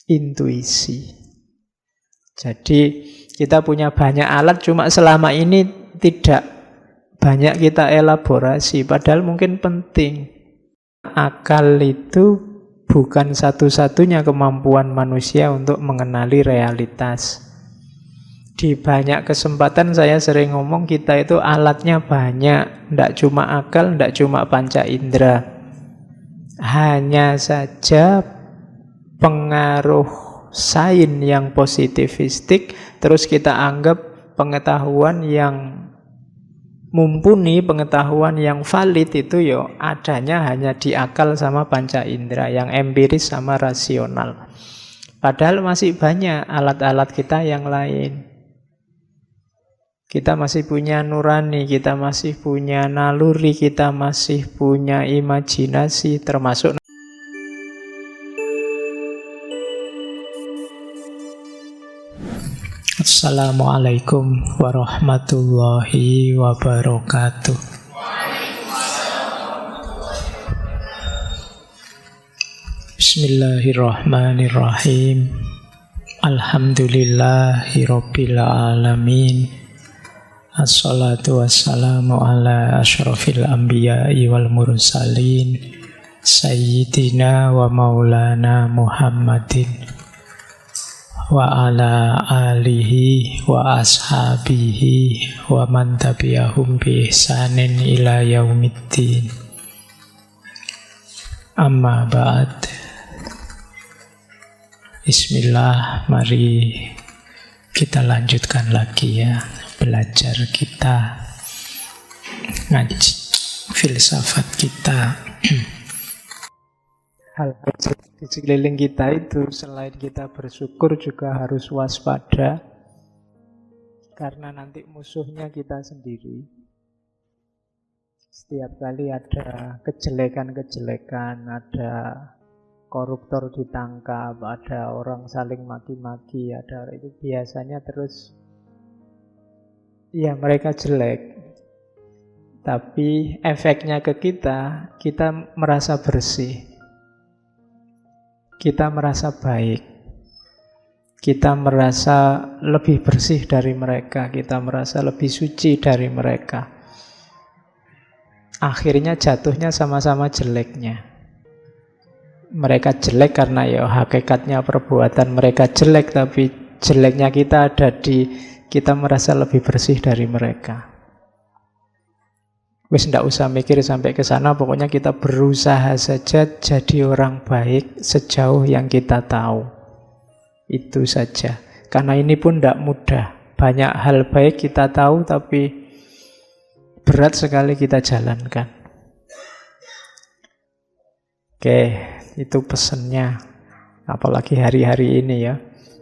intuisi. Jadi kita punya banyak alat, cuma selama ini tidak banyak kita elaborasi, padahal mungkin penting. Akal itu bukan satu-satunya kemampuan manusia untuk mengenali realitas. Di banyak kesempatan saya sering ngomong kita itu alatnya banyak. Tidak cuma akal, tidak cuma panca indera. Hanya saja pengaruh sains yang positivistik terus kita anggap pengetahuan yang mumpuni, pengetahuan yang valid itu adanya hanya di akal sama panca indera, yang empiris sama rasional. Padahal masih banyak alat-alat kita yang lain. Kita masih punya nurani, kita masih punya naluri, kita masih punya imajinasi, termasuk Assalamualaikum warahmatullahi wabarakatuh. Bismillahirrahmanirrahim. Alhamdulillahi rabbil alamin. Assalatu wassalamu ala asyrafil anbiya'i wal mursalin Sayyidina wa maulana Muhammadin wa ala alihi wa ashabihi wa man tabi'ahum bi ihsanin ila yaumiddin. Amma ba'd. Bismillah, mari kita lanjutkan lagi ya belajar kita, ngaji filsafat kita. Hal-hal di sekeliling kita itu selain kita bersyukur juga harus waspada, karena nanti musuhnya kita sendiri. Setiap kali ada kejelekan-kejelekan, ada koruptor ditangkap, ada orang saling maki-maki, ada itu biasanya terus ya mereka jelek, tapi efeknya ke kita merasa bersih, kita merasa baik, kita merasa lebih bersih dari mereka, kita merasa lebih suci dari mereka. Akhirnya jatuhnya sama-sama jeleknya. Mereka jelek karena hakikatnya perbuatan mereka jelek, tapi jeleknya kita ada di kita merasa lebih bersih dari mereka. Wis ndak usah mikir sampai ke sana, pokoknya kita berusaha saja jadi orang baik sejauh yang kita tahu. Itu saja. Karena ini pun ndak mudah. Banyak hal baik kita tahu tapi berat sekali kita jalankan. Oke, itu pesannya. Apalagi hari-hari ini ya.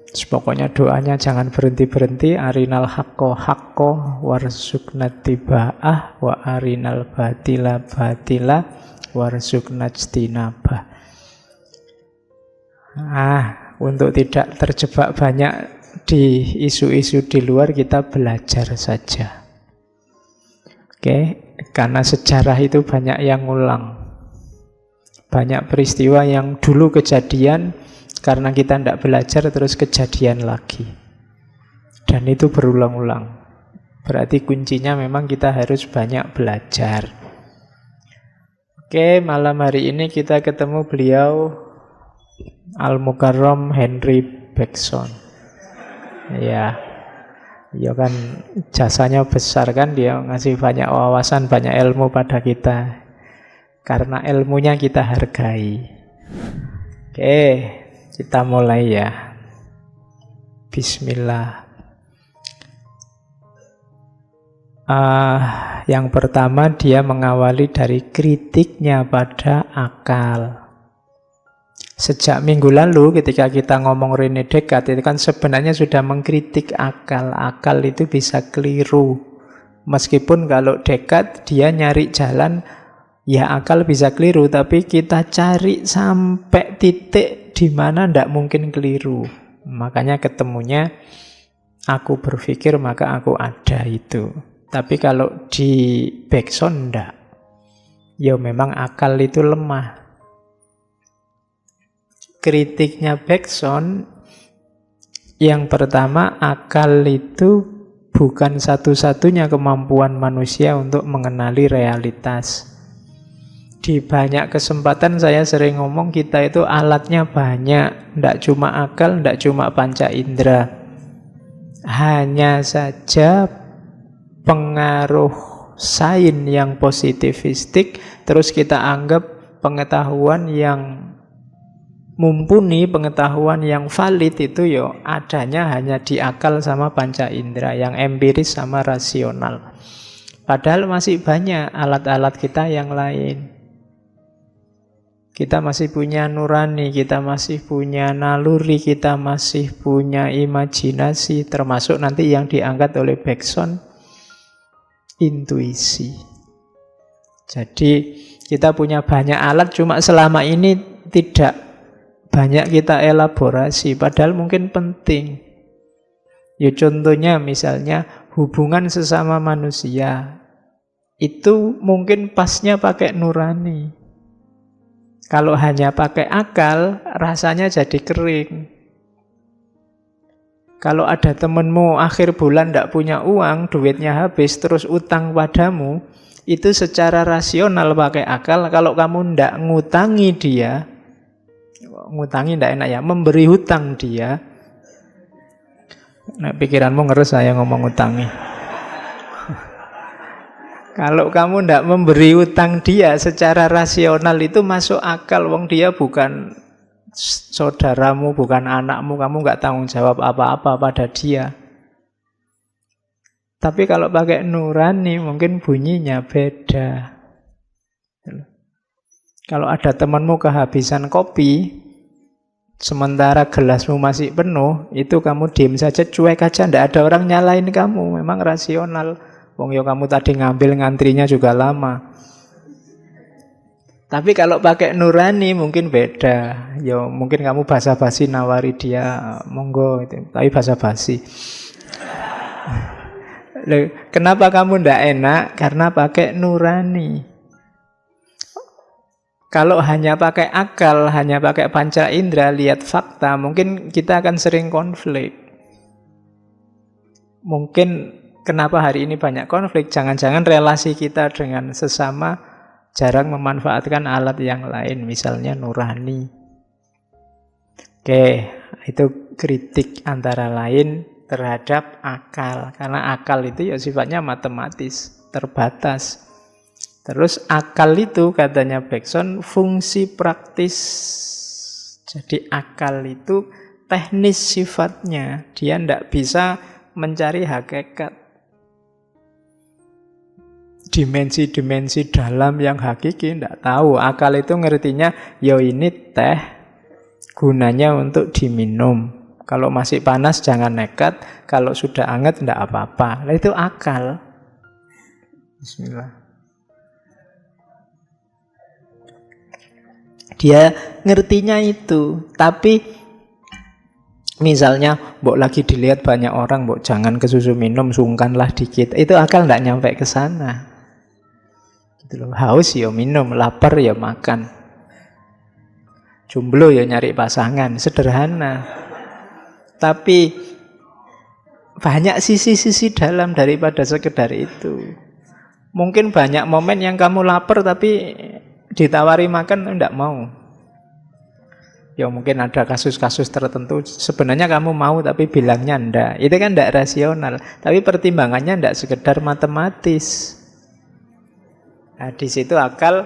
Pokoknya doanya jangan berhenti-berhenti. Arinal haqqo haqqo warzuqna tiba'ah wa arinal batila batila warzuqna ijtinabah. Untuk tidak terjebak banyak di isu-isu di luar, kita belajar saja. Oke, karena sejarah itu banyak yang ngulang. Banyak peristiwa yang dulu kejadian, karena kita tidak belajar terus kejadian lagi. Dan itu berulang-ulang. Berarti kuncinya memang kita harus banyak belajar. Oke, malam hari ini kita ketemu beliau Al-Mukarram Henry Bergson. Ya kan jasanya besar kan, dia ngasih banyak wawasan, banyak ilmu pada kita. Karena ilmunya kita hargai. Oke, kita mulai ya. Bismillah. Yang pertama dia mengawali dari kritiknya pada akal. Sejak minggu lalu ketika kita ngomong René Descartes itu kan sebenarnya sudah mengkritik akal. Akal itu bisa keliru. Meskipun kalau Descartes dia nyari jalan, ya akal bisa keliru, tapi kita cari sampai titik di mana tidak mungkin keliru. Makanya ketemunya aku berpikir maka aku ada itu. Tapi kalau di Bergson enggak. Ya memang akal itu lemah. kritiknya Bergson, yang pertama, akal itu bukan satu-satunya kemampuan manusia untuk mengenali realitas. Di banyak kesempatan saya sering ngomong kita itu alatnya banyak. Tidak cuma akal, tidak cuma panca indera. Hanya saja pengaruh sains yang positivistik terus kita anggap pengetahuan yang mumpuni, pengetahuan yang valid itu yo adanya hanya di akal sama panca indera, yang empiris sama rasional. Padahal masih banyak alat-alat kita yang lain. Kita masih punya nurani, kita masih punya naluri, kita masih punya imajinasi, termasuk nanti yang diangkat oleh Bergson, intuisi. Jadi kita punya banyak alat, cuma selama ini tidak banyak kita elaborasi, padahal mungkin penting. Ya contohnya misalnya hubungan sesama manusia, itu mungkin pasnya pakai nurani. Kalau hanya pakai akal, rasanya jadi kering. Kalau ada temenmu akhir bulan tidak punya uang, duitnya habis, terus utang padamu, itu secara rasional pakai akal. Kalau kamu tidak ngutangi dia, ngutangi tidak enak ya, memberi hutang dia. Nah, pikiranmu ngeres saya ngomong ngutangi. Kalau kamu tidak memberi hutang dia secara rasional, itu masuk akal. Wong dia bukan saudaramu, bukan anakmu, kamu nggak tanggung jawab apa-apa pada dia. Tapi kalau pakai nurani mungkin bunyinya beda. Kalau ada temanmu kehabisan kopi, sementara gelasmu masih penuh, itu kamu diam saja, cuek aja, ndak ada orang nyalain kamu, memang rasional. Wong yo kamu tadi ngambil, ngantrinya juga lama. Tapi kalau pakai nurani mungkin beda. Yo mungkin kamu basa-basi nawari dia, monggo itu, tapi basa-basi. Kenapa kamu ndak enak? Karena pakai nurani. Kalau hanya pakai akal, hanya pakai panca indera, lihat fakta, mungkin kita akan sering konflik. Mungkin kenapa hari ini banyak konflik, jangan-jangan relasi kita dengan sesama jarang memanfaatkan alat yang lain, misalnya nurani. Oke, itu kritik antara lain terhadap akal. Karena akal itu ya sifatnya matematis, terbatas. Terus akal itu katanya Bergson fungsi praktis. Jadi akal itu teknis sifatnya. Dia tidak bisa mencari hakikat. Dimensi-dimensi dalam yang hakiki tidak tahu. Akal itu ngertinya, yo ini teh gunanya untuk diminum. Kalau masih panas jangan nekat, kalau sudah hangat tidak apa-apa. Nah, itu akal. Bismillah. Dia ngertinya itu, tapi misalnya mbok lagi dilihat banyak orang, mbok jangan ke susu minum, sungkanlah dikit. Itu akal tidak nyampe ke sana. Gitu loh. Haus ya minum, lapar ya makan. Jomblo ya nyari pasangan, sederhana. Tapi banyak sisi-sisi dalam daripada sekedar itu. Mungkin banyak momen yang kamu lapar tapi ditawari makan enggak mau. Ya mungkin ada kasus-kasus tertentu sebenarnya kamu mau tapi bilangnya enggak. Itu kan enggak rasional. Tapi pertimbangannya enggak sekedar matematis. Nah, di situ akal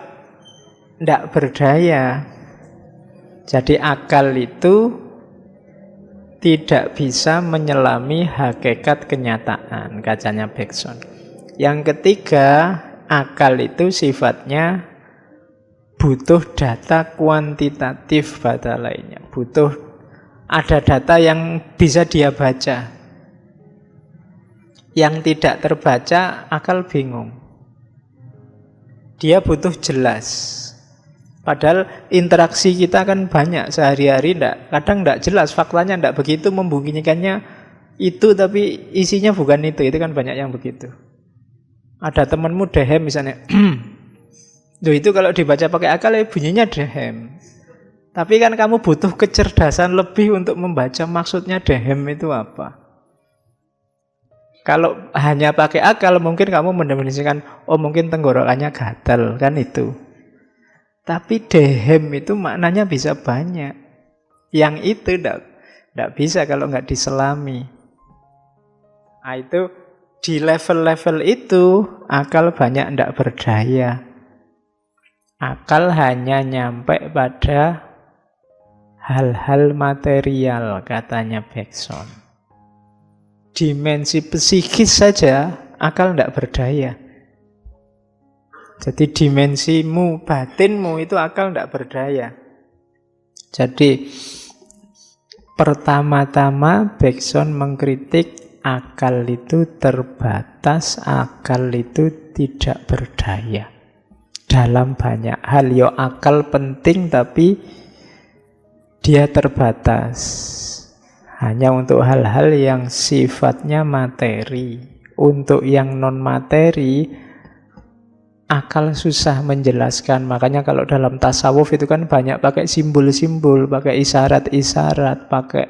enggak berdaya. Jadi akal itu tidak bisa menyelami hakikat kenyataan, katanya Bergson. Yang ketiga, akal itu sifatnya butuh data kuantitatif pada lainnya. Butuh ada data yang bisa dia baca. Yang tidak terbaca, akal bingung. Dia butuh jelas. Padahal interaksi kita kan banyak sehari-hari, kadang tidak jelas, faktanya tidak begitu, membunyikannya itu tapi isinya bukan itu kan banyak yang begitu. Ada temanmu dehem misalnya, loh itu kalau dibaca pakai akal ya bunyinya dehem. Tapi kan kamu butuh kecerdasan lebih untuk membaca maksudnya dehem itu apa. Kalau hanya pakai akal mungkin kamu mendefinisikan, oh mungkin tenggorokannya gatal, kan itu. Tapi dehem itu maknanya bisa banyak. Yang itu tidak bisa kalau nggak diselami. Nah, itu di level-level itu akal banyak tidak berdaya. Akal hanya nyampe pada hal-hal material, katanya Bergson. Dimensi psikis saja akal tidak berdaya. Jadi dimensimu, batinmu itu akal tidak berdaya. Jadi pertama-tama Bergson mengkritik akal itu terbatas, akal itu tidak berdaya. Dalam banyak hal, yo akal penting tapi dia terbatas. Hanya untuk hal-hal yang sifatnya materi. Untuk yang non-materi, akal susah menjelaskan. Makanya kalau dalam tasawuf itu kan banyak pakai simbol-simbol, pakai isyarat-isyarat, pakai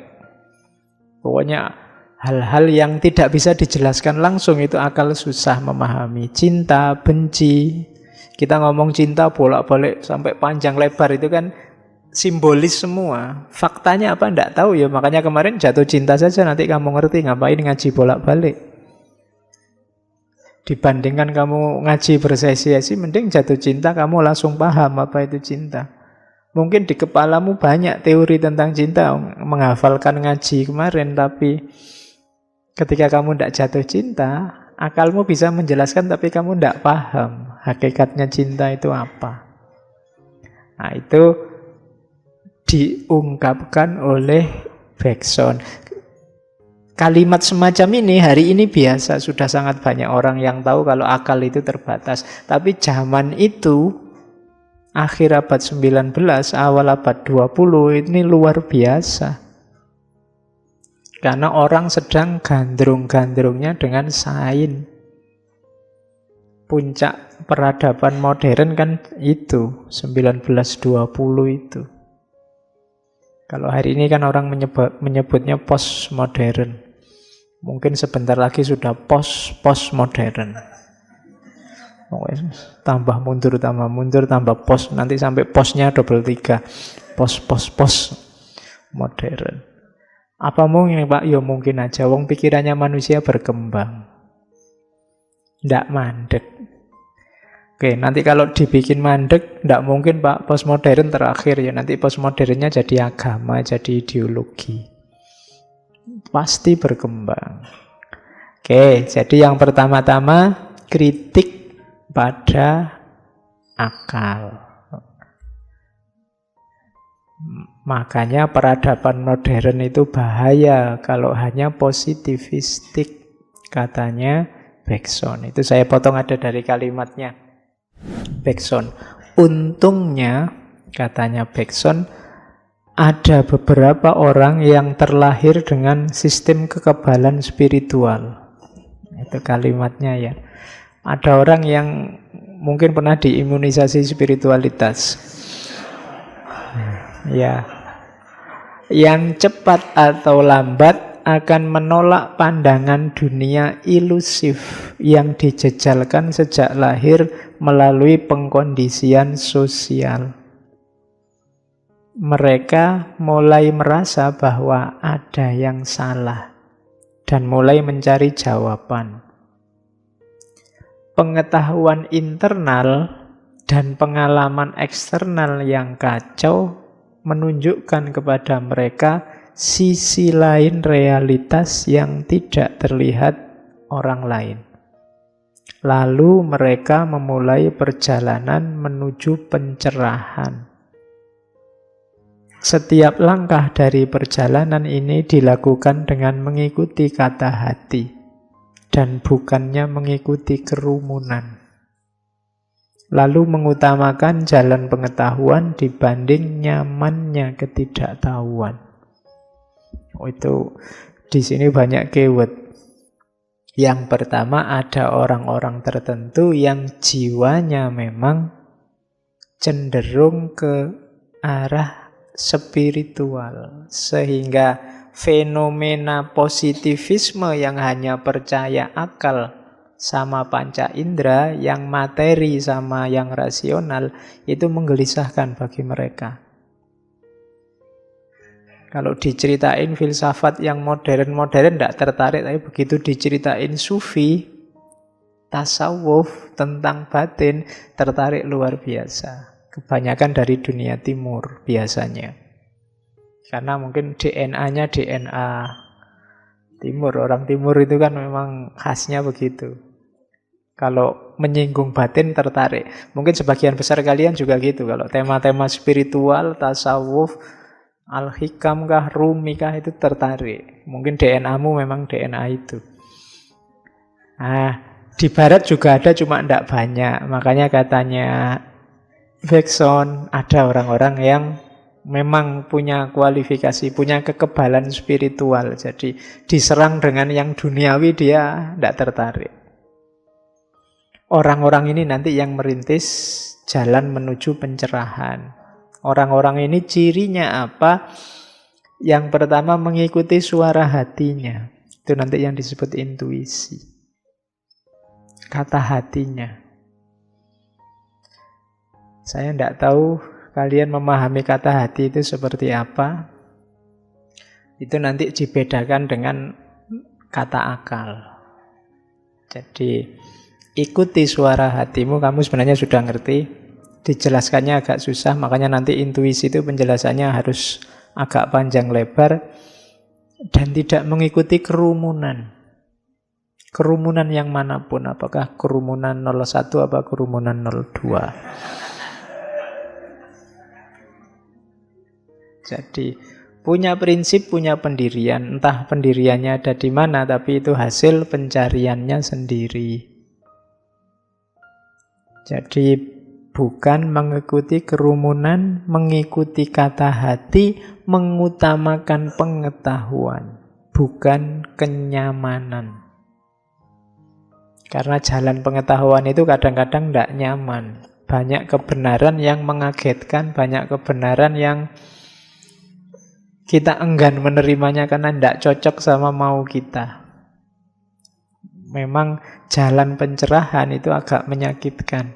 pokoknya hal-hal yang tidak bisa dijelaskan langsung, itu akal susah memahami. Cinta, benci. Kita ngomong cinta bolak-balik sampai panjang lebar itu kan simbolis semua. Faktanya apa enggak tahu ya. Makanya kemarin jatuh cinta saja nanti kamu ngerti, ngapain ngaji bolak-balik. Dibandingkan kamu ngaji bersesi-sesi, mending jatuh cinta kamu langsung paham apa itu cinta. Mungkin di kepalamu banyak teori tentang cinta, menghafalkan ngaji kemarin, tapi ketika kamu tidak jatuh cinta, akalmu bisa menjelaskan tapi kamu tidak paham hakikatnya cinta itu apa. Nah, itu diungkapkan oleh Bergson. Kalimat semacam ini hari ini biasa, sudah sangat banyak orang yang tahu kalau akal itu terbatas. Tapi zaman itu, akhir abad 19, awal abad 20, ini luar biasa. Karena orang sedang gandrung-gandrungnya dengan sains. Puncak peradaban modern kan itu, 1920 itu. Kalau hari ini kan orang menyebutnya postmodern. Mungkin sebentar lagi sudah postmodern. Tambah mundur, tambah post. Nanti sampai postnya double 3. Post modern. Apa mungkin Pak? Ya mungkin aja. Wong pikirannya manusia berkembang. Ndak mandek. Oke, nanti kalau dibikin mandek, ndak mungkin Pak postmodern terakhir ya. Nanti postmodernnya jadi agama, jadi ideologi. Pasti berkembang. Oke, jadi yang pertama-tama kritik pada akal. Makanya peradaban modern itu bahaya kalau hanya positivistik, katanya Bergson. Itu saya potong ada dari kalimatnya Bergson. Untungnya, katanya Bergson, ada beberapa orang yang terlahir dengan sistem kekebalan spiritual. Itu kalimatnya ya. Ada orang yang mungkin pernah diimunisasi spiritualitas. Ya. Yang cepat atau lambat akan menolak pandangan dunia ilusif yang dijejalkan sejak lahir melalui pengkondisian sosial. Mereka mulai merasa bahwa ada yang salah dan mulai mencari jawaban. Pengetahuan internal dan pengalaman eksternal yang kacau menunjukkan kepada mereka sisi lain realitas yang tidak terlihat orang lain. Lalu mereka memulai perjalanan menuju pencerahan. Setiap langkah dari perjalanan ini dilakukan dengan mengikuti kata hati dan bukannya mengikuti kerumunan. Lalu mengutamakan jalan pengetahuan dibanding nyamannya ketidaktahuan. Itu di sini banyak keyword. Yang pertama, ada orang-orang tertentu yang jiwanya memang cenderung ke arah spiritual. Sehingga fenomena positivisme yang hanya percaya akal sama panca indera, yang materi sama yang rasional, itu menggelisahkan bagi mereka. Kalau diceritain filsafat yang modern-modern tidak tertarik, tapi begitu diceritain sufi, tasawuf tentang batin, tertarik luar biasa. Kebanyakan dari dunia timur biasanya. Karena mungkin DNA-nya DNA timur. Orang timur itu kan memang khasnya begitu. Kalau menyinggung batin tertarik. Mungkin sebagian besar kalian juga gitu. Kalau tema-tema spiritual, tasawuf, al-hikam kah, rumi kah, itu tertarik. Mungkin DNA-mu memang DNA itu. Nah, di barat juga ada, cuma tidak banyak. Makanya katanya Bergson, ada orang-orang yang memang punya kualifikasi, punya kekebalan spiritual. Jadi diserang dengan yang duniawi dia tidak tertarik. Orang-orang ini nanti yang merintis jalan menuju pencerahan. Orang-orang ini cirinya apa? Yang pertama mengikuti suara hatinya. Itu nanti yang disebut intuisi. Kata hatinya. Saya tidak tahu kalian memahami kata hati itu seperti apa. Itu nanti dibedakan dengan kata akal. Jadi ikuti suara hatimu, kamu sebenarnya sudah ngerti. Dijelaskannya agak susah, makanya nanti intuisi itu penjelasannya harus agak panjang lebar. Dan tidak mengikuti kerumunan. Kerumunan yang manapun, apakah kerumunan 01 apa kerumunan 02. Jadi punya prinsip, punya pendirian. Entah pendiriannya ada di mana, tapi itu hasil pencariannya sendiri. Jadi bukan mengikuti kerumunan, mengikuti kata hati, mengutamakan pengetahuan, bukan kenyamanan. Karena jalan pengetahuan itu kadang-kadang tidak nyaman. Banyak kebenaran yang mengagetkan, banyak kebenaran yang kita enggan menerimanya karena tidak cocok sama mau kita. Memang jalan pencerahan itu agak menyakitkan.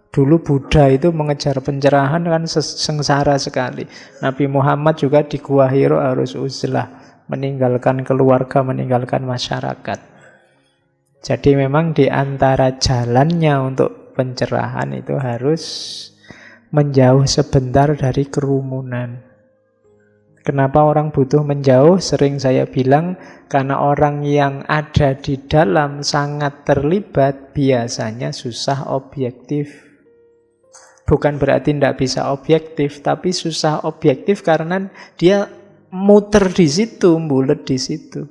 Dulu Buddha itu mengejar pencerahan kan sengsara sekali. Nabi Muhammad juga di Gua Hiro harus uzlah, meninggalkan keluarga, meninggalkan masyarakat. Jadi memang di antara jalannya untuk pencerahan itu harus menjauh sebentar dari kerumunan. Kenapa orang butuh menjauh? Sering saya bilang, karena orang yang ada di dalam sangat terlibat, biasanya susah objektif. Bukan berarti tidak bisa objektif, tapi susah objektif karena dia muter di situ, bulet di situ.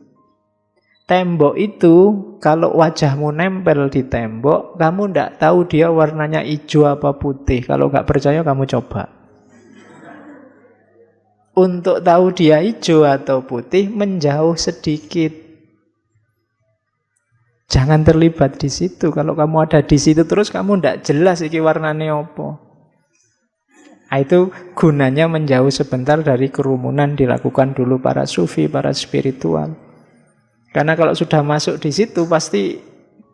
Tembok itu, kalau wajahmu nempel di tembok, kamu tidak tahu dia warnanya hijau apa putih. Kalau nggak percaya, kamu coba. Untuk tahu dia hijau atau putih, menjauh sedikit. Jangan terlibat di situ. Kalau kamu ada di situ terus, kamu tidak jelas iki warnane apa. Nah, itu gunanya menjauh sebentar dari kerumunan, dilakukan dulu para sufi, para spiritual. Karena kalau sudah masuk di situ, pasti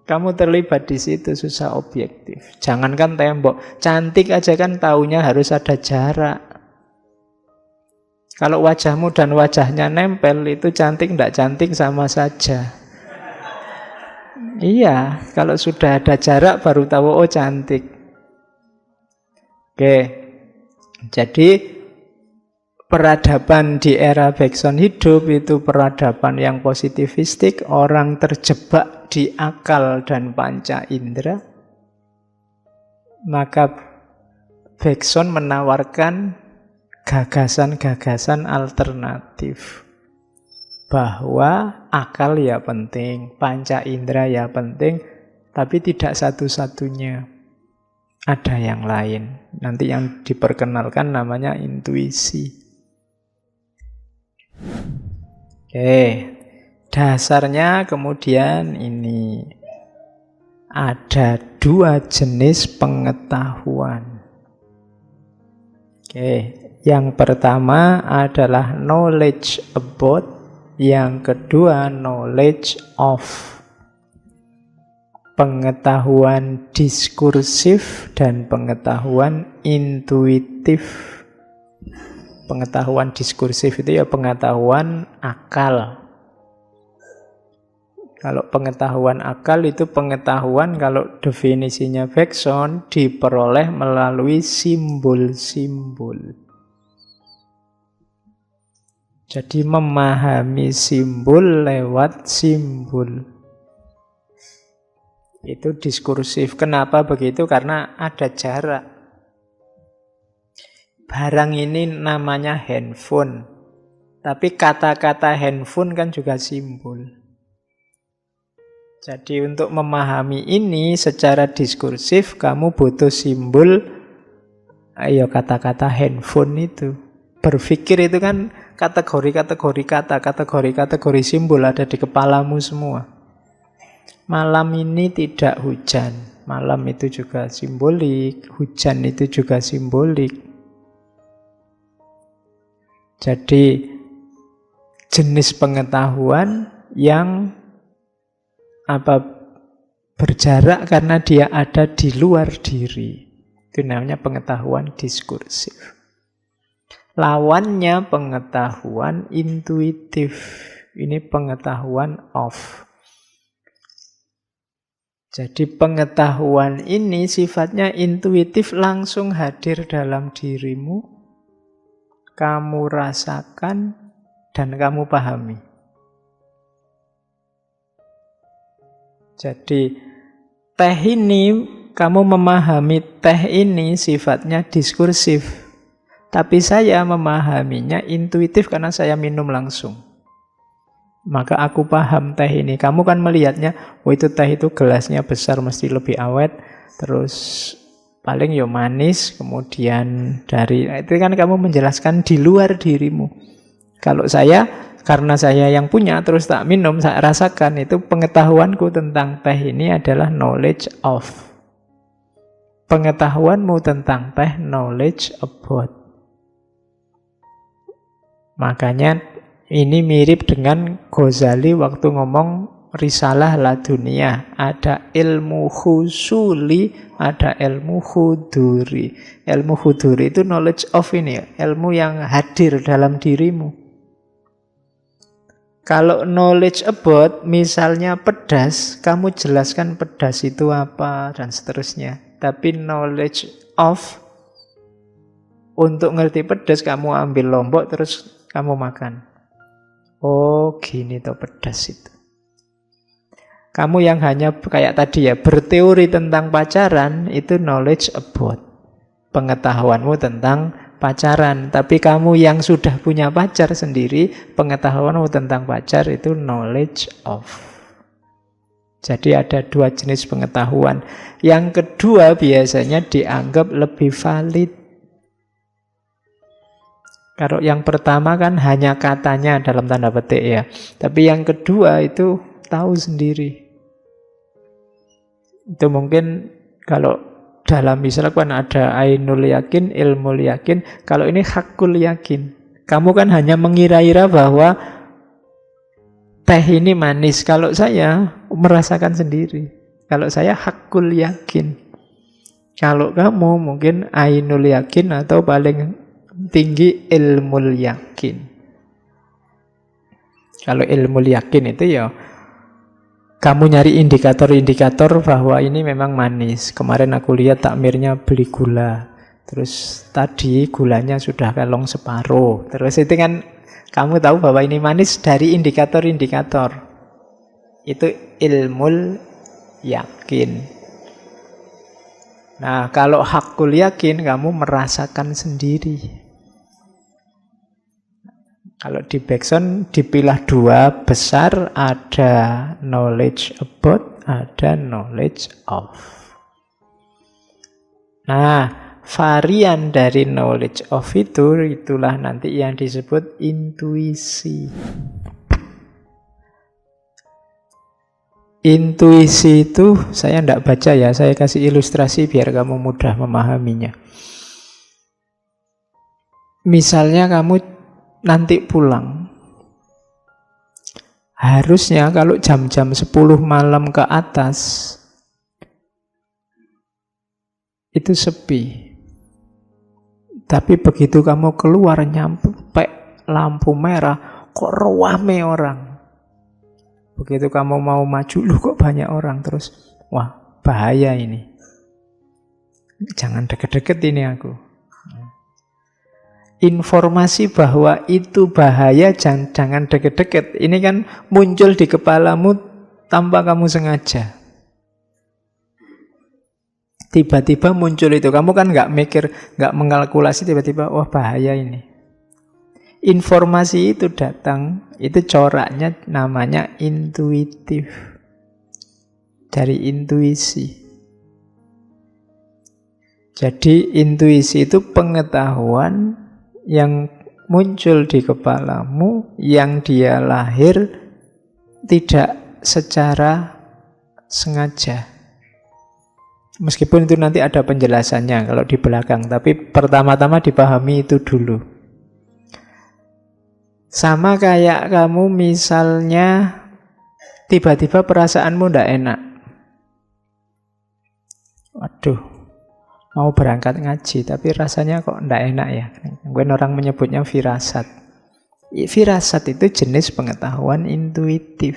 kamu terlibat di situ, susah objektif. Jangankan tembok, cantik aja kan taunya harus ada jarak. Kalau wajahmu dan wajahnya nempel, itu cantik tidak cantik sama saja. Iya, kalau sudah ada jarak baru tahu oh cantik. Oke, jadi peradaban di era Bergson hidup itu peradaban yang positivistik, orang terjebak di akal dan panca indera. Maka Bergson menawarkan gagasan-gagasan alternatif. Bahwa akal ya penting, panca indera ya penting, tapi tidak satu-satunya. Ada yang lain. Nanti yang diperkenalkan namanya intuisi. Oke, dasarnya kemudian ini. Ada dua jenis pengetahuan. Oke, yang pertama adalah knowledge about, yang kedua knowledge of. Pengetahuan diskursif dan pengetahuan intuitif. Pengetahuan diskursif itu ya pengetahuan akal. Kalau pengetahuan akal itu pengetahuan, kalau definisinya Bergson, diperoleh melalui simbol-simbol. Jadi memahami simbol lewat simbol. Itu diskursif. Kenapa begitu? Karena ada jarak. Barang ini namanya handphone. Tapi kata-kata handphone kan juga simbol. Jadi untuk memahami ini secara diskursif, kamu butuh simbol, ayo kata-kata handphone itu. Berpikir itu kan kategori-kategori kata, kategori-kategori simbol ada di kepalamu semua. Malam ini tidak hujan. Malam itu juga simbolik, hujan itu juga simbolik. Jadi jenis pengetahuan yang berjarak karena dia ada di luar diri. Itu namanya pengetahuan diskursif. Lawannya pengetahuan intuitif. Ini pengetahuan of. Jadi pengetahuan ini sifatnya intuitif, langsung hadir dalam dirimu, kamu rasakan dan kamu pahami. Jadi teh ini, kamu memahami teh ini sifatnya diskursif. Tapi saya memahaminya intuitif karena saya minum langsung. Maka aku paham teh ini. Kamu kan melihatnya, oh itu teh itu gelasnya besar, mesti lebih awet. Terus paling yo manis, kemudian dari itu kan kamu menjelaskan di luar dirimu. Kalau saya, karena saya yang punya, terus tak minum, saya rasakan, itu pengetahuanku tentang teh ini adalah knowledge of. Pengetahuanmu tentang teh, knowledge about. Makanya ini mirip dengan Ghazali waktu ngomong Risalah Laduniyah. Ada ilmu husuli, ada ilmu huduri. Ilmu huduri itu knowledge of ini, ilmu yang hadir dalam dirimu. Kalau knowledge about, misalnya pedas, kamu jelaskan pedas itu apa, dan seterusnya. Tapi knowledge of, untuk ngerti pedas, kamu ambil lombok, terus kamu makan. Oh, gini toh pedas itu. Kamu yang hanya kayak tadi ya, berteori tentang pacaran, itu knowledge about. Pengetahuanmu tentang pacaran. Tapi kamu yang sudah punya pacar sendiri, pengetahuanmu tentang pacar itu knowledge of. Jadi ada dua jenis pengetahuan. Yang kedua biasanya dianggap lebih valid. Kalau yang pertama kan hanya katanya dalam tanda petik ya. Tapi yang kedua itu tahu sendiri. Itu mungkin kalau dalam Islam kan ada ainul yakin, ilmul yakin. Kalau ini hakul yakin. Kamu kan hanya mengira-ira bahwa teh ini manis. Kalau saya merasakan sendiri. Kalau saya hakul yakin. Kalau kamu mungkin ainul yakin atau paling tinggi ilmul yakin. Kalau ilmul yakin itu ya kamu nyari indikator-indikator bahwa ini memang manis. Kemarin aku lihat takmirnya beli gula. Terus tadi gulanya sudah kelong separuh. Terus itu kan kamu tahu bahwa ini manis dari indikator-indikator. Itu ilmul yakin. Nah, kalau hakul yakin kamu merasakan sendiri. Kalau di Bergson dipilah dua besar, ada knowledge about, ada knowledge of. Nah, varian dari knowledge of itu, itulah nanti yang disebut intuisi. Intuisi itu saya tidak baca ya, saya kasih ilustrasi biar kamu mudah memahaminya. Misalnya kamu nanti pulang, harusnya kalau jam-jam 10 malam ke atas itu sepi. Tapi begitu kamu keluar nyampe lampu merah, kok rame orang. Begitu kamu mau maju, loh kok banyak orang. Terus, wah bahaya ini. Jangan deket-deket ini aku. Informasi bahwa itu bahaya, jangan deket-deket. Ini kan muncul di kepalamu tanpa kamu sengaja. Tiba-tiba muncul itu. Kamu kan nggak mikir, nggak mengalkulasi, tiba-tiba, wah bahaya ini. Informasi itu datang, itu coraknya namanya intuitif. Dari intuisi. Jadi intuisi itu pengetahuan yang muncul di kepalamu, yang dia lahir tidak secara sengaja. Meskipun itu nanti ada penjelasannya kalau di belakang, tapi pertama-tama dipahami itu dulu. Sama kayak kamu misalnya tiba-tiba perasaanmu ndak enak. Waduh, mau berangkat ngaji, tapi rasanya kok ndak enak ya. Mungkin orang menyebutnya firasat. Firasat itu jenis pengetahuan intuitif.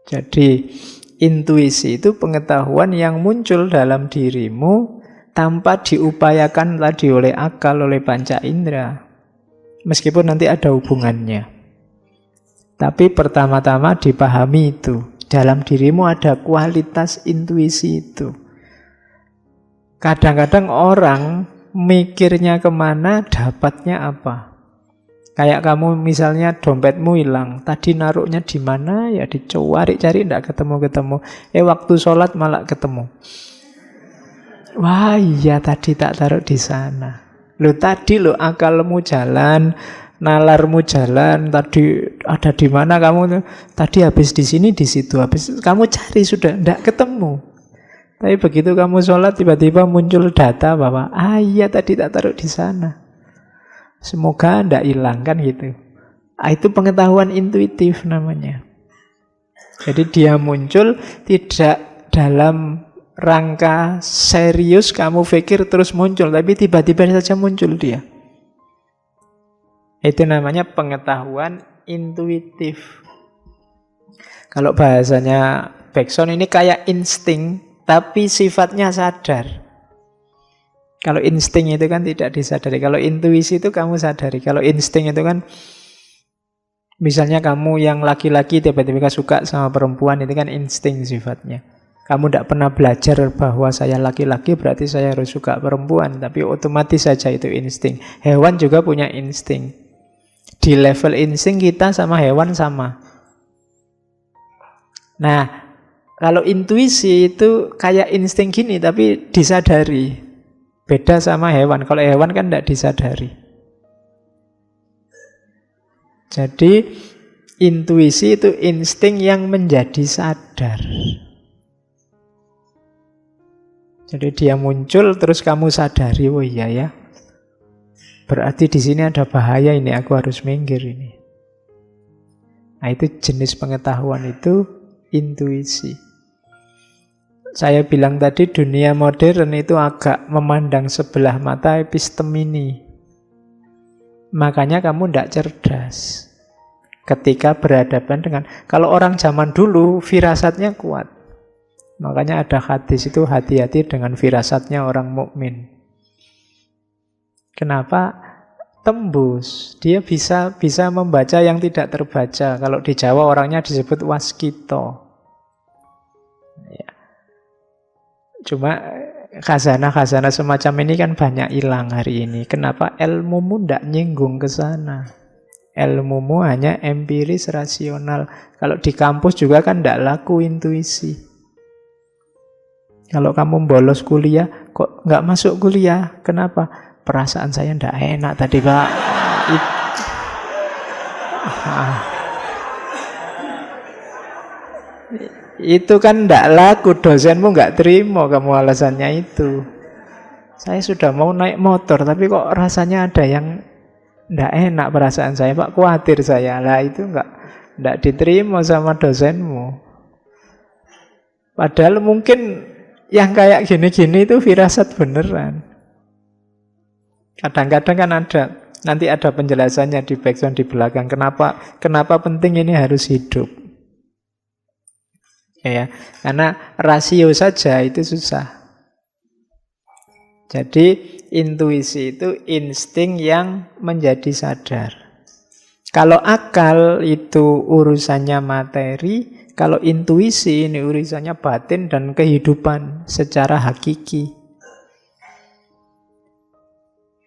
Jadi, intuisi itu pengetahuan yang muncul dalam dirimu tanpa diupayakan tadi oleh akal, oleh panca indera. Meskipun nanti ada hubungannya. Tapi pertama-tama dipahami itu. Dalam dirimu ada kualitas intuisi itu. Kadang-kadang orang mikirnya kemana, dapatnya apa. Kayak kamu misalnya dompetmu hilang, tadi naruhnya di mana ya, dicari-cari tidak ketemu-ketemu. Waktu sholat malah ketemu. Wah iya tadi tak taruh di sana. Tadi akalmu jalan, nalarmu jalan, tadi ada di mana kamu? Tadi habis di sini, di situ. Habis kamu cari sudah tidak ketemu. Tapi begitu kamu sholat tiba-tiba muncul data bahwa iya tadi tak taruh di sana. Semoga tidak hilang kan gitu. Itu pengetahuan intuitif namanya. Jadi dia muncul tidak dalam rangka serius kamu pikir terus muncul, tapi tiba-tiba saja muncul dia. Itu namanya pengetahuan intuitif. Kalau bahasanya Bergson ini kayak insting, tapi sifatnya sadar. Kalau insting itu kan tidak disadari. Kalau intuisi itu kamu sadari. Kalau insting itu kan, misalnya kamu yang laki-laki tiba-tiba suka sama perempuan, itu kan insting sifatnya. Kamu tidak pernah belajar bahwa saya laki-laki berarti saya harus suka perempuan. Tapi otomatis saja itu insting. Hewan juga punya insting. Di level insting kita sama hewan sama. Nah, kalau intuisi itu kayak insting gini tapi disadari. Beda sama hewan. Kalau hewan kan tidak disadari. Jadi intuisi itu insting yang menjadi sadar. Jadi dia muncul terus kamu sadari, oh iya ya. Berarti di sini ada bahaya ini, aku harus minggir ini. Nah, itu jenis pengetahuan itu intuisi. Saya bilang tadi dunia modern itu agak memandang sebelah mata epistemini. Makanya kamu tidak cerdas ketika berhadapan dengan, kalau orang zaman dulu firasatnya kuat. Makanya ada hadis itu, hati-hati dengan firasatnya orang mukmin. Kenapa? Tembus. Dia bisa membaca yang tidak terbaca. Kalau di Jawa orangnya disebut waskito. Ya. Cuma khazanah-khazanah semacam ini kan banyak hilang hari ini. Kenapa? Ilmumu tidak nyinggung ke sana. Ilmumu hanya empiris, rasional. Kalau di kampus juga kan tidak laku intuisi. Kalau kamu bolos kuliah, kok nggak masuk kuliah? Kenapa? Perasaan saya ndak enak tadi, Pak. Itu kan ndak laku, dosenmu nggak terima kamu alasannya itu. Saya sudah mau naik motor, tapi kok rasanya ada yang ndak enak perasaan saya, Pak, khawatir saya. Lah itu ndak diterima sama dosenmu. Padahal mungkin yang kayak gini-gini itu firasat beneran. Kadang-kadang kan nanti ada penjelasannya di background di belakang. Kenapa penting ini harus hidup? Ya, karena rasio saja itu susah. Jadi intuisi itu insting yang menjadi sadar. Kalau akal itu urusannya materi, kalau intuisi ini urusannya batin dan kehidupan secara hakiki.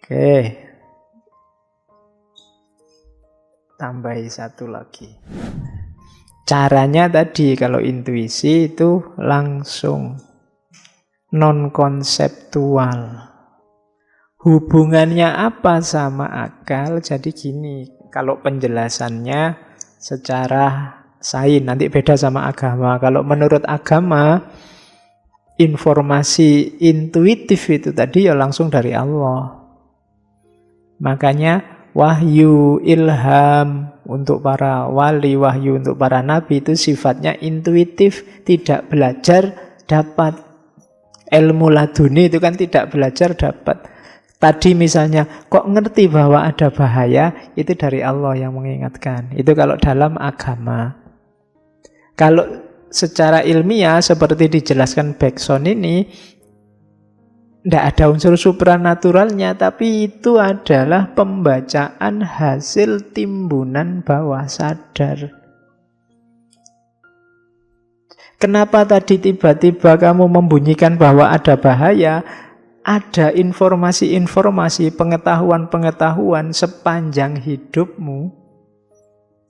Oke. Tambahi satu lagi. Caranya tadi kalau intuisi itu langsung non-konseptual. Hubungannya apa sama akal? Jadi gini, kalau penjelasannya secara sains, nanti beda sama agama. Kalau menurut agama, informasi intuitif itu tadi ya langsung dari Allah. Makanya wahyu, ilham untuk para wali, wahyu untuk para nabi itu sifatnya intuitif, tidak belajar dapat. Ilmu laduni itu kan tidak belajar dapat. Tadi misalnya, kok ngerti bahwa ada bahaya, itu dari Allah yang mengingatkan. Itu kalau dalam agama. Kalau secara ilmiah, seperti dijelaskan Bergson ini, tidak ada unsur supranaturalnya, tapi itu adalah pembacaan hasil timbunan bawah sadar. Kenapa tadi tiba-tiba kamu membunyikan bahwa ada bahaya? Ada informasi-informasi, pengetahuan-pengetahuan sepanjang hidupmu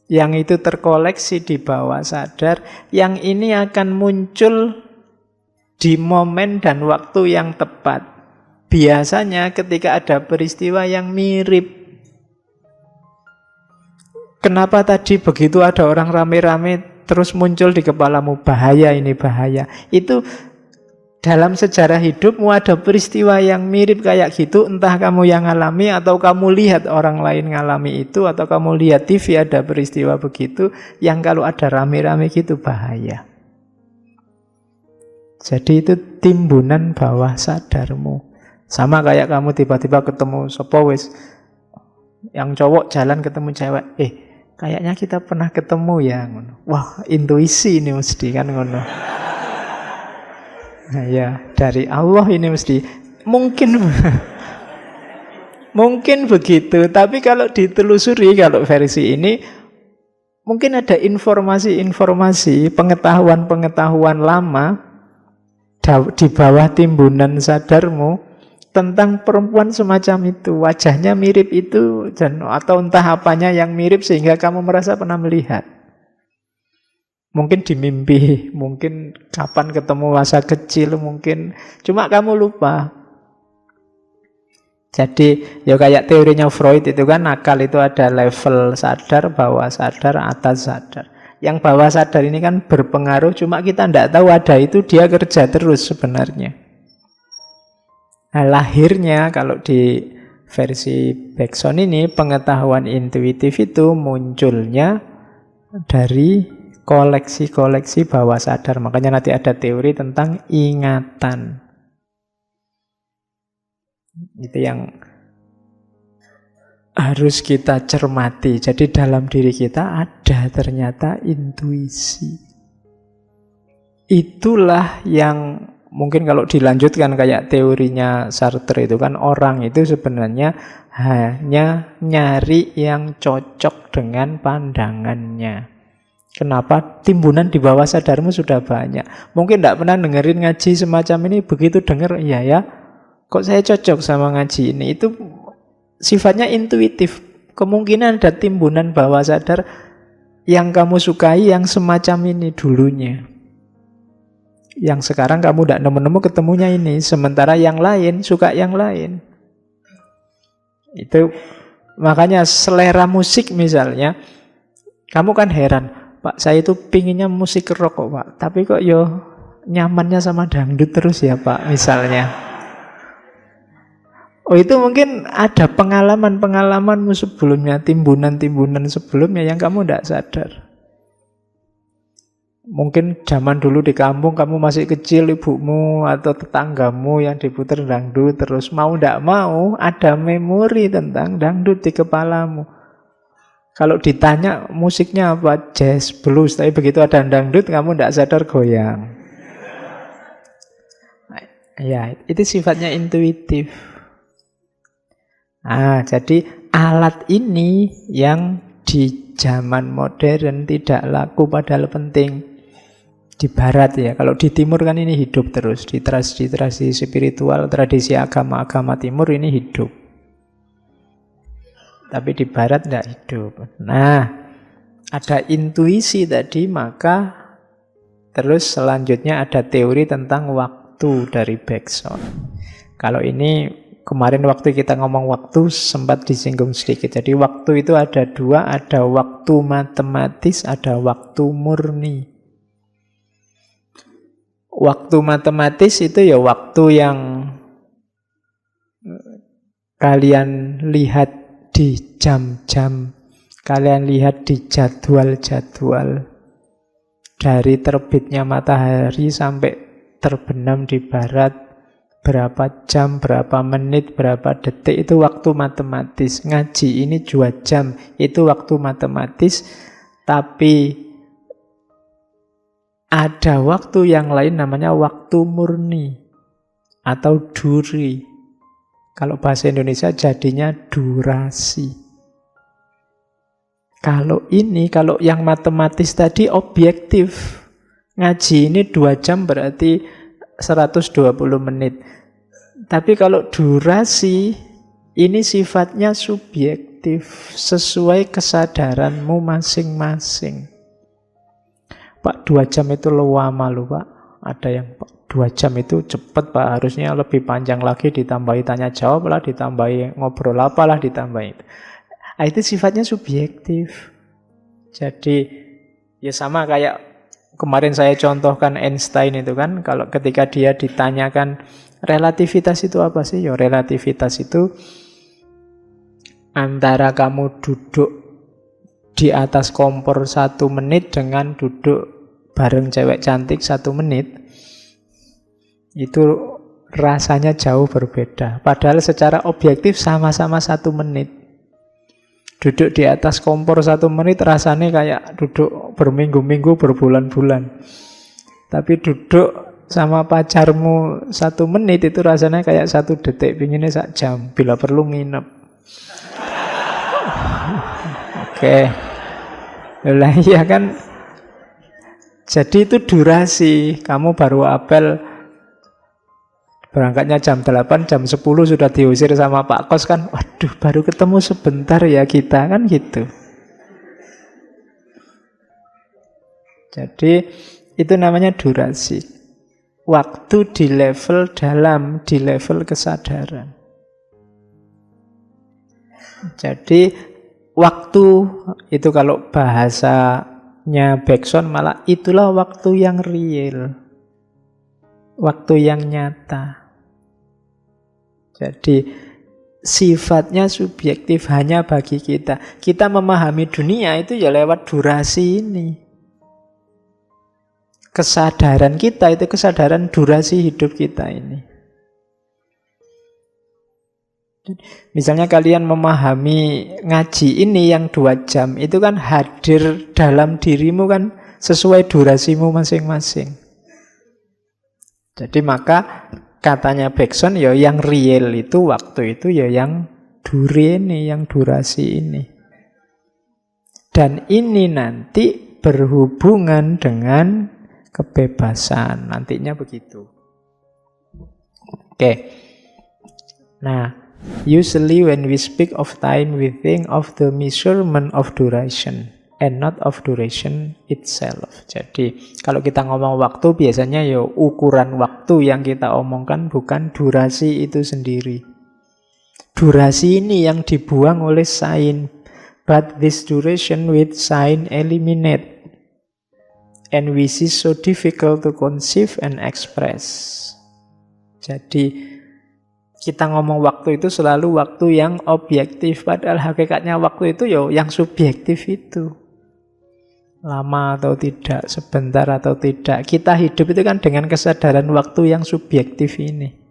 yang itu terkoleksi di bawah sadar, yang ini akan muncul di momen dan waktu yang tepat. Biasanya ketika ada peristiwa yang mirip. Kenapa tadi begitu ada orang rame-rame terus muncul di kepalamu, bahaya ini bahaya. Itu dalam sejarah hidupmu ada peristiwa yang mirip kayak gitu, entah kamu yang ngalami atau kamu lihat orang lain ngalami itu, atau kamu lihat TV ada peristiwa begitu, yang kalau ada rame-rame gitu bahaya. Jadi itu timbunan bawah sadarmu. Sama kayak kamu tiba-tiba ketemu sopo wis, yang cowok jalan ketemu cewek, kayaknya kita pernah ketemu ya. Wah, intuisi ini mesti kan ngono. Nah, ya, dari Allah ini mesti. Mungkin begitu, tapi kalau ditelusuri, kalau versi ini mungkin ada informasi-informasi, pengetahuan-pengetahuan lama di bawah timbunan sadarmu tentang perempuan semacam itu, wajahnya mirip itu, atau entah apanya yang mirip sehingga kamu merasa pernah melihat. Mungkin di mimpi, mungkin kapan ketemu masa kecil, mungkin cuma kamu lupa. Jadi ya kayak teorinya Freud itu kan, akal itu ada level sadar, bawah sadar, atas sadar. Yang bawah sadar ini kan berpengaruh, cuma kita tidak tahu ada itu, dia kerja terus sebenarnya. Nah, lahirnya kalau di versi Bergson ini, pengetahuan intuitif itu munculnya dari koleksi-koleksi bawah sadar. Makanya nanti ada teori tentang ingatan. Itu yang harus kita cermati. Jadi dalam diri kita ada ternyata intuisi. Itulah yang mungkin kalau dilanjutkan kayak teorinya Sartre itu kan, orang itu sebenarnya hanya nyari yang cocok dengan pandangannya. Kenapa? Timbunan di bawah sadarmu sudah banyak. Mungkin tidak pernah dengerin ngaji semacam ini, begitu dengar, iya ya, kok saya cocok sama ngaji ini. Itu sifatnya intuitif. Kemungkinan ada timbunan bawah sadar yang kamu sukai yang semacam ini dulunya. Yang sekarang kamu tidak nemu-nemu ketemunya ini. Sementara yang lain suka yang lain. Itu makanya selera musik misalnya, kamu kan heran, Pak, saya itu pinginnya musik rock kok, Pak, tapi kok yo nyamannya sama dangdut terus ya, Pak, misalnya. Oh, itu mungkin ada pengalaman-pengalamanmu sebelumnya, timbunan-timbunan sebelumnya yang kamu tidak sadar. Mungkin zaman dulu di kampung kamu masih kecil, ibumu atau tetanggamu yang diputar dangdut, terus mau tidak mau ada memori tentang dangdut di kepalamu. Kalau ditanya musiknya apa, jazz, blues, tapi begitu ada dangdut kamu tidak sadar goyang. Ya, itu sifatnya intuitif. Jadi alat ini yang di zaman modern tidak laku padahal penting. Di barat ya, kalau di timur kan ini hidup terus. Di tradisi spiritual, tradisi agama-agama timur ini hidup. Tapi di barat tidak hidup. Nah, ada intuisi tadi, maka terus selanjutnya ada teori tentang waktu dari Bergson. Kalau ini kemarin waktu kita ngomong waktu sempat disinggung sedikit. Jadi waktu itu ada dua, ada waktu matematis, ada waktu murni. Waktu matematis itu ya waktu yang kalian lihat di jam-jam, kalian lihat di jadwal-jadwal. Dari terbitnya matahari sampai terbenam di barat, berapa jam, berapa menit, berapa detik, itu waktu matematis. Ngaji ini 2 jam, itu waktu matematis. Tapi ada waktu yang lain namanya waktu murni atau duri. Kalau bahasa Indonesia jadinya durasi. Kalau yang matematis tadi objektif. Ngaji ini 2 jam berarti 120 menit. Tapi kalau durasi ini sifatnya subjektif, sesuai kesadaranmu masing-masing. Pak, 2 jam itu lama loh Pak. Ada yang 2 jam itu cepat Pak, harusnya lebih panjang lagi, ditambahi tanya jawab lah, ditambahi ngobrol apalah, ditambahi itu. Itu sifatnya subjektif. Jadi ya sama kayak kemarin saya contohkan Einstein itu kan, kalau ketika dia ditanyakan relativitas itu apa sih? Ya relativitas itu antara kamu duduk di atas kompor 1 menit dengan duduk bareng cewek cantik 1 menit, itu rasanya jauh berbeda. Padahal secara objektif sama-sama 1 menit. Duduk di atas kompor 1 menit rasanya kayak duduk berminggu-minggu, berbulan-bulan. Tapi duduk sama pacarmu 1 menit itu rasanya kayak 1 detik, pinginnya 1 jam, bila perlu nginep. Oke. Lah iya kan. Jadi itu durasi. Kamu baru apel berangkatnya jam 8, jam 10 sudah diusir sama Pak Kos kan. Waduh, baru ketemu sebentar ya kita, kan gitu. Jadi itu namanya durasi. Waktu di level dalam, di level kesadaran. Jadi waktu itu kalau bahasanya Bergson malah itulah waktu yang real. Waktu yang nyata. Jadi sifatnya subjektif hanya bagi kita. Kita memahami dunia itu ya lewat durasi ini. Kesadaran kita itu kesadaran durasi hidup kita ini. Misalnya kalian memahami ngaji ini yang 2 jam, itu kan hadir dalam dirimu kan sesuai durasimu masing-masing. Jadi maka katanya Bergson ya yang real itu waktu itu ya yang duri ini, yang durasi ini. Dan ini nanti berhubungan dengan kebebasan, nantinya begitu. Oke. Nah, usually when we speak of time, we think of the measurement of duration and not of duration itself. Jadi, kalau kita ngomong waktu, biasanya ya ukuran waktu yang kita omongkan bukan durasi itu sendiri. Durasi ini yang dibuang oleh sign. But this duration with sign eliminate. And we see so difficult to conceive and express. Jadi, Kita ngomong waktu itu selalu waktu yang objektif, padahal hakikatnya waktu itu ya yang subjektif itu. Lama atau tidak, sebentar atau tidak. Kita hidup itu kan dengan kesadaran waktu yang subjektif ini.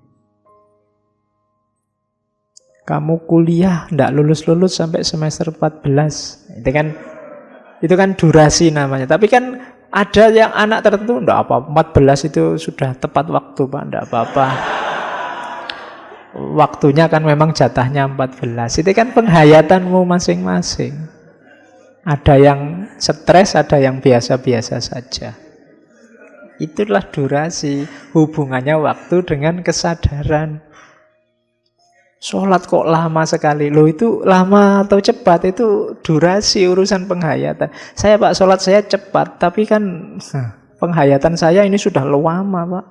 Kamu kuliah ndak lulus-lulus sampai semester 14. Itu kan durasi namanya. Tapi kan ada yang anak tertentu ndak apa 14 itu sudah tepat waktu, Pak, ndak apa-apa. Waktunya kan memang jatahnya 14. Itu kan penghayatanmu masing-masing. Ada yang stres, ada yang biasa-biasa saja. Itulah durasi, hubungannya waktu dengan kesadaran. Sholat kok lama sekali. Loh, itu lama atau cepat itu durasi, urusan penghayatan. Saya, Pak, sholat saya cepat, tapi kan penghayatan saya ini sudah lama, Pak,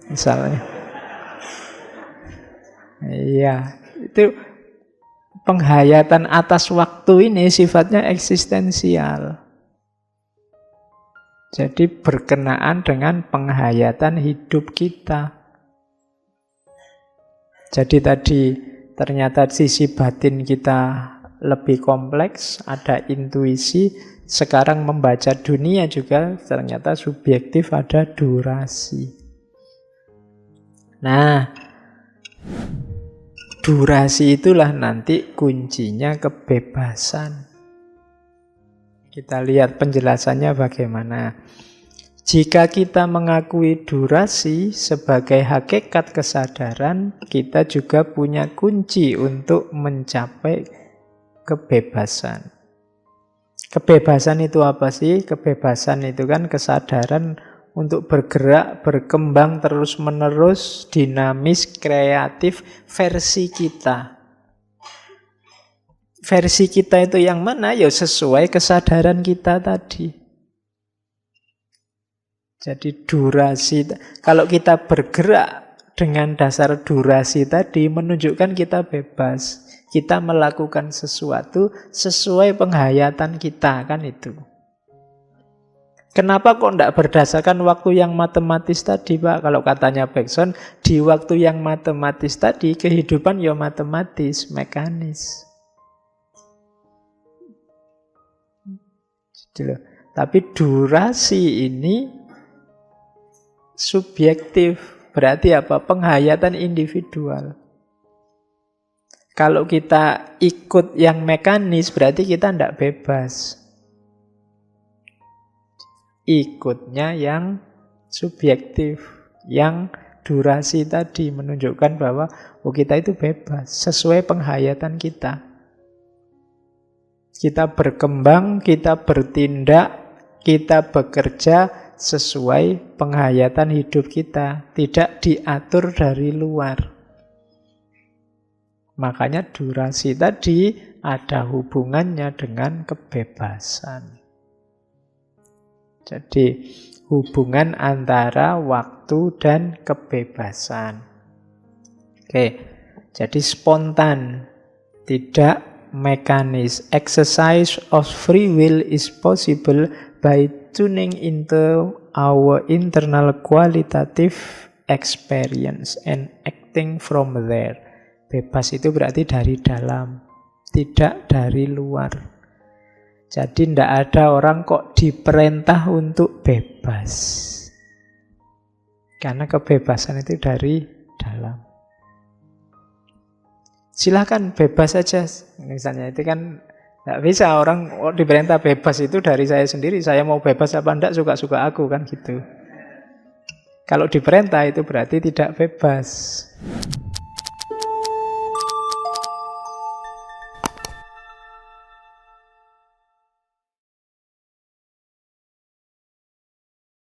misalnya. Iya, itu penghayatan atas waktu ini sifatnya eksistensial. Jadi berkenaan dengan penghayatan hidup kita. Jadi tadi ternyata sisi batin kita lebih kompleks, ada intuisi. Sekarang membaca dunia juga ternyata subjektif, ada durasi. Nah, durasi itulah nanti kuncinya kebebasan. Kita lihat penjelasannya bagaimana. Jika kita mengakui durasi sebagai hakikat kesadaran, kita juga punya kunci untuk mencapai kebebasan. Kebebasan itu apa sih? Kebebasan itu kan kesadaran untuk bergerak, berkembang terus-menerus, dinamis, kreatif, versi kita. Versi kita itu yang mana? Ya sesuai kesadaran kita tadi. Jadi durasi, kalau kita bergerak dengan dasar durasi tadi, menunjukkan kita bebas. Kita melakukan sesuatu sesuai penghayatan kita, kan itu. Kenapa kok tidak berdasarkan waktu yang matematis tadi, Pak? Kalau katanya Bergson, di waktu yang matematis tadi, kehidupan ya matematis, mekanis. Tapi durasi ini subjektif, berarti apa? Penghayatan individual. Kalau kita ikut yang mekanis, berarti kita tidak bebas. Ikutnya yang subjektif, yang durasi tadi menunjukkan bahwa kita itu bebas, sesuai penghayatan kita. Kita berkembang, kita bertindak, kita bekerja sesuai penghayatan hidup kita, tidak diatur dari luar. Makanya durasi tadi ada hubungannya dengan kebebasan. Jadi hubungan antara waktu dan kebebasan. Oke, jadi spontan, tidak mekanis. Exercise of free will is possible by tuning into our internal qualitative experience and acting from there. Bebas itu berarti dari dalam, tidak dari luar. Jadi tidak ada orang kok diperintah untuk bebas. Karena kebebasan itu dari dalam. Silakan bebas saja. Misalnya itu kan tidak bisa orang diperintah bebas, itu dari saya sendiri. Saya mau bebas apa enggak, suka-suka aku kan gitu. Kalau diperintah itu berarti tidak bebas.